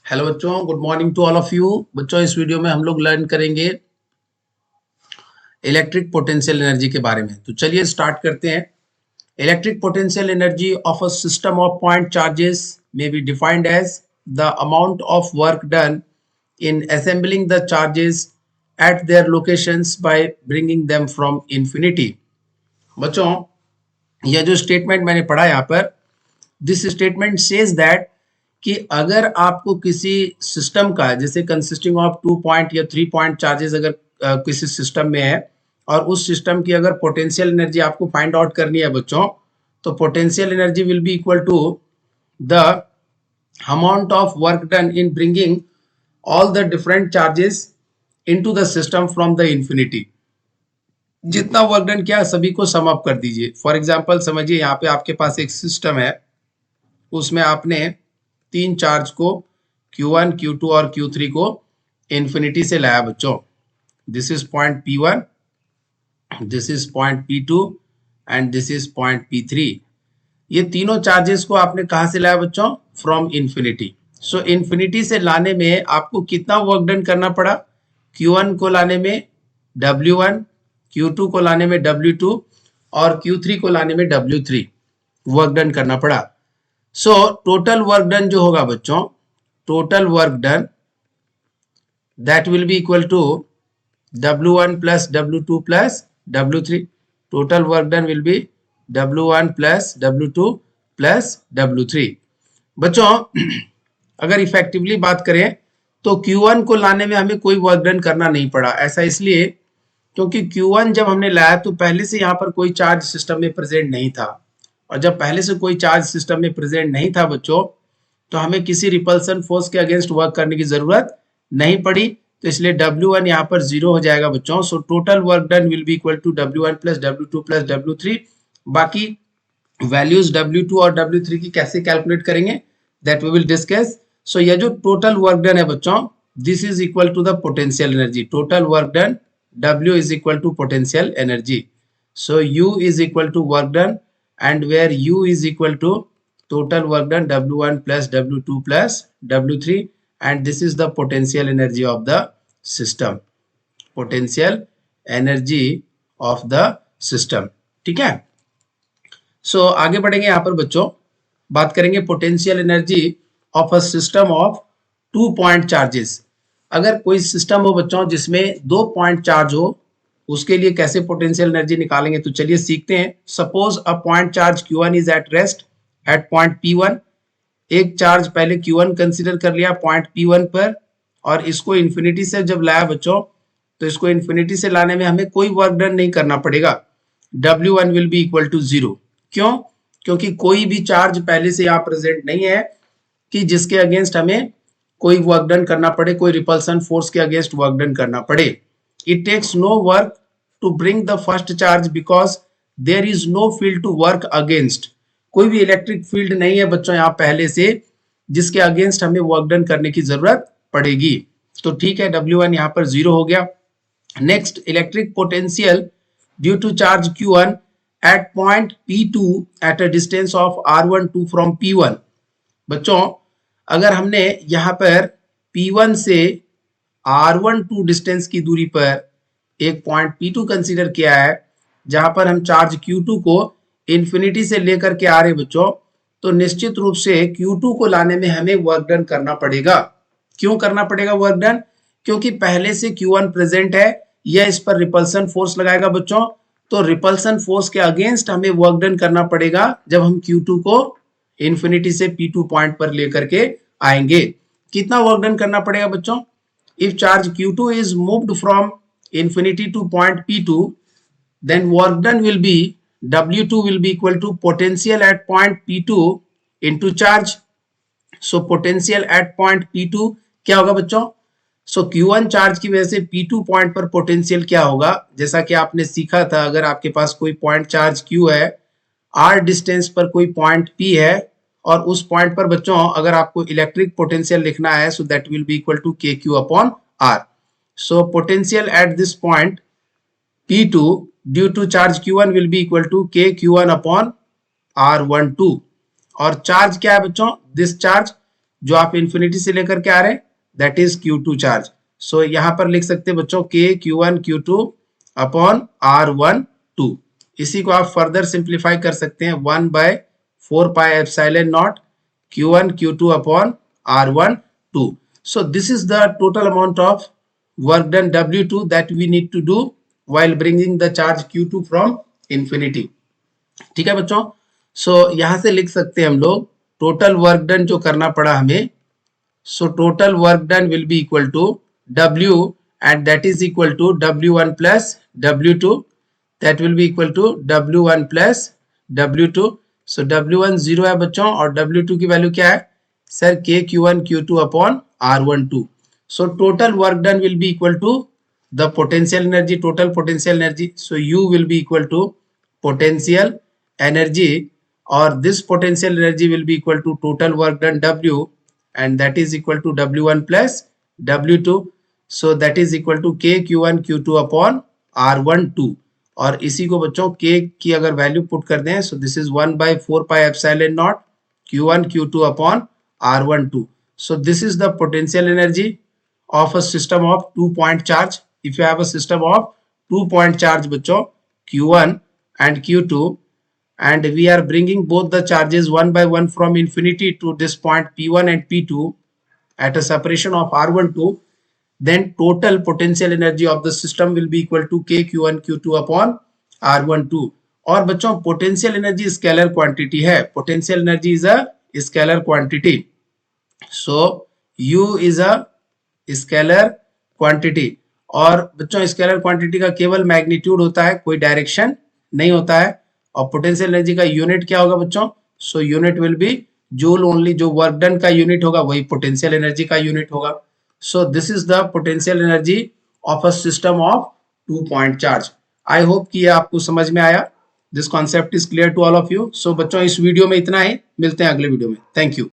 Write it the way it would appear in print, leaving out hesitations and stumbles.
Hello बच्चों, good morning to all of you. बच्चों, इस वीडियो में हम लोग लर्न करेंगे इलेक्ट्रिक पोटेंशियल एनर्जी के बारे में। तो चलिए स्टार्ट करते हैं। Electric potential energy of a system of point charges may be defined as the amount of work done in assembling the charges at their locations by bringing them from infinity। बच्चों, यह जो statement मैंने पढ़ा यहाँ पर, this statement says that कि अगर आपको किसी सिस्टम का, जैसे कंसिस्टिंग ऑफ 2 पॉइंट या 3 पॉइंट चार्जेस अगर किसी सिस्टम में है और उस सिस्टम की अगर पोटेंशियल एनर्जी आपको फाइंड आउट करनी है बच्चों, तो potential energy will be equal to the amount of work done in bringing all the different charges into the system from the infinity. जितना वर्क डन किया सभी को सम अप कर दीजिए। फॉर एग्जांपल समझिए, यहाँ पे आपके पास एक सिस्टम है, उसमें आपने 3 चार्ज को Q1, Q2 और Q3 को इन्फिनिटी से लाया बच्चों। This is point P1, this is point P2 and this is point P3। ये तीनों चार्जेस को आपने कहाँ से लाया बच्चों? From infinity. सो इन्फिनिटी से लाने में आपको कितना वर्क डन करना पड़ा? Q1 को लाने में W1, Q2 को लाने में W2 और Q3 को लाने में W3 वर्क डन करना पड़ा। सो टोटल वर्क डन जो होगा बच्चों, total work done that will be equal to W1 plus W2 plus W3। Total work done will be W1 plus W2 plus W3। बच्चों, अगर इफेक्टिवली बात करें तो Q1 को लाने में हमें कोई वर्क डन करना नहीं पड़ा। ऐसा इसलिए क्योंकि Q1 जब हमने लाया तो पहले से यहाँ पर कोई चार्ज सिस्टम में प्रेजेंट नहीं था, और जब पहले से कोई चार्ज सिस्टम में प्रेजेंट नहीं था बच्चों, तो हमें किसी रिपल्सन फोर्स के अगेंस्ट वर्क करने की जरूरत नहीं पड़ी। तो इसलिए W1 यहाँ पर 0 हो जाएगा बच्चों। So total work done will be equal to W1 plus W2 plus W3। बाकी वैल्यूज W2 और W3 की कैसे कैलकुलेट करेंगे, दैट वी विल डिस्कस। सो यह जो टोटल वर्क डन है बच्चों, this is equal to the potential energy. Total work done W is equal to potential energy. So U is equal to work done, and where U is equal to total work done W1 plus W2 plus W3, and this is the potential energy of the system. Potential energy of the system. ठीक है। सो आगे बढ़ेंगे यहाँ पर बच्चों, बात करेंगे potential energy of a system of 2 point charges. अगर कोई सिस्टम हो बच्चों जिसमें 2 पॉइंट चार्ज हो, उसके लिए कैसे पोटेंशियल एनर्जी निकालेंगे, तो चलिए सीखते हैं। Suppose a point charge Q1 is at rest at point P1। एक चार्ज पहले Q1 कंसीडर कर लिया पॉइंट P1 पर, और इसको इन्फिनिटी से जब लाया बच्चों, तो इसको इन्फिनिटी से लाने में हमें कोई वर्क डन नहीं करना पड़ेगा। W1 will be equal to 0। क्यों? क्योंकि कोई भी चार्ज पहले से यहाँ प्रेजेंट नहीं है कि जिसके अगेंस्ट हमें कोई वर्क डन करना पड़े, कोई रिपल्सन फोर्स के अगेंस्ट वर्क डन करना पड़े। It takes no work to bring the first charge because there is no field to work against. कोई भी इलेक्ट्रिक फील्ड नहीं है बच्चों यहाँ पहले से जिसके अगेंस्ट हमें वर्क डन करने की जरूरत पड़ेगी। तो ठीक है, W1 यहाँ पर 0 हो गया। Next, electric potential due to charge Q1 at point P2 at a distance of R12 from P1। बच्चों, अगर हमने यहाँ पर P1 से R12 डिस्टेंस की दूरी पर एक पॉइंट P2 कंसीडर किया है, जहां पर हम चार्ज Q2 को इन्फिनिटी से लेकर के आ रहे बच्चों, तो निश्चित रूप से Q2 को लाने में हमें वर्क डन करना पड़ेगा। क्यों करना पड़ेगा वर्क डन? क्योंकि पहले से Q1 प्रेजेंट है, यह इस पर रिपल्सन फोर्स लगाएगा बच्चों। तो रिपल्सन फोर्स के अगेंस्ट हमें वर्क डन करना पड़ेगा जब हम Q2 को इन्फिनिटी से P2 पॉइंट पर लेकर के आएंगे। कितना वर्क डन करना पड़ेगा बच्चों? If charge Q2 is moved from infinity to point P2, then work done will be W2 will be equal to potential at point P2 into charge. So potential at point P2 क्या होगा बच्चों? सो Q1 charge की वजह से P2 point पर potential क्या होगा, जैसा कि आपने सीखा था, अगर आपके पास कोई पॉइंट चार्ज Q है, R डिस्टेंस पर कोई पॉइंट P है, और उस पॉइंट पर बच्चों अगर आपको इलेक्ट्रिक पोटेंशियल लिखना है, so that will be equal to KQ upon R। So potential at this point P2 due to charge Q1 will be equal to KQ1 upon R12। और चार्ज क्या है बच्चों? दिस चार्ज जो आप infinity से लेकर के आ रहे हैं दैट इज Q2 चार्ज। सो यहाँ पर लिख सकते हैं बच्चों K Q1 Q2 upon R12। इसी को आप फर्दर सिंप्लीफाई कर सकते हैं 1/4 pi epsilon not Q1 Q2 upon R12. So this is the total amount of work done W2 that we need to do while bringing the charge Q2 from infinity. ठीक है बच्चों, सो यहां से लिख सकते हैं हम लोग टोटल वर्क डन जो करना पड़ा हमें। So total work done will be equal to W and that is equal to W1 plus W2, that will be equal to W1 plus W2. So W1 0 है बच्चों और W2 की value क्या है sir K Q1 Q2 upon R12। So total work done will be equal to the potential energy, total potential energy. So U will be equal to potential energy or this potential energy will be equal to total work done W and that is equal to W1 plus W2. So that is equal to K Q1 Q2 upon R12 और इसी को बच्चों K की अगर value put कर दें so this is 1/4 pi epsilon not Q1 Q2 upon R12. So this is the potential energy of a system of 2-point charge. If you have a system of 2-point charge बच्चों Q1 and Q2 and we are bringing both the charges one by one from infinity to this point P1 and P2 at a separation of R12, then total potential energy of the system will be equal to K Q1 Q2 upon R12. और बच्चों potential energy scalar quantity है, potential energy is a scalar quantity. So U is a scalar quantity और बच्चों scalar quantity का केवल magnitude होता है, कोई डायरेक्शन नहीं होता है। और पोटेंशियल एनर्जी का यूनिट क्या होगा बच्चों, so unit will be joule only, जो वर्क डन का यूनिट होगा वही पोटेंशियल एनर्जी का यूनिट होगा। So this is the potential energy of a system of 2-point charge. I hope कि ये आपको समझ में आया। This concept is clear to all of you. So बच्चों इस वीडियो में इतना ही, मिलते हैं अगले वीडियो में। Thank you.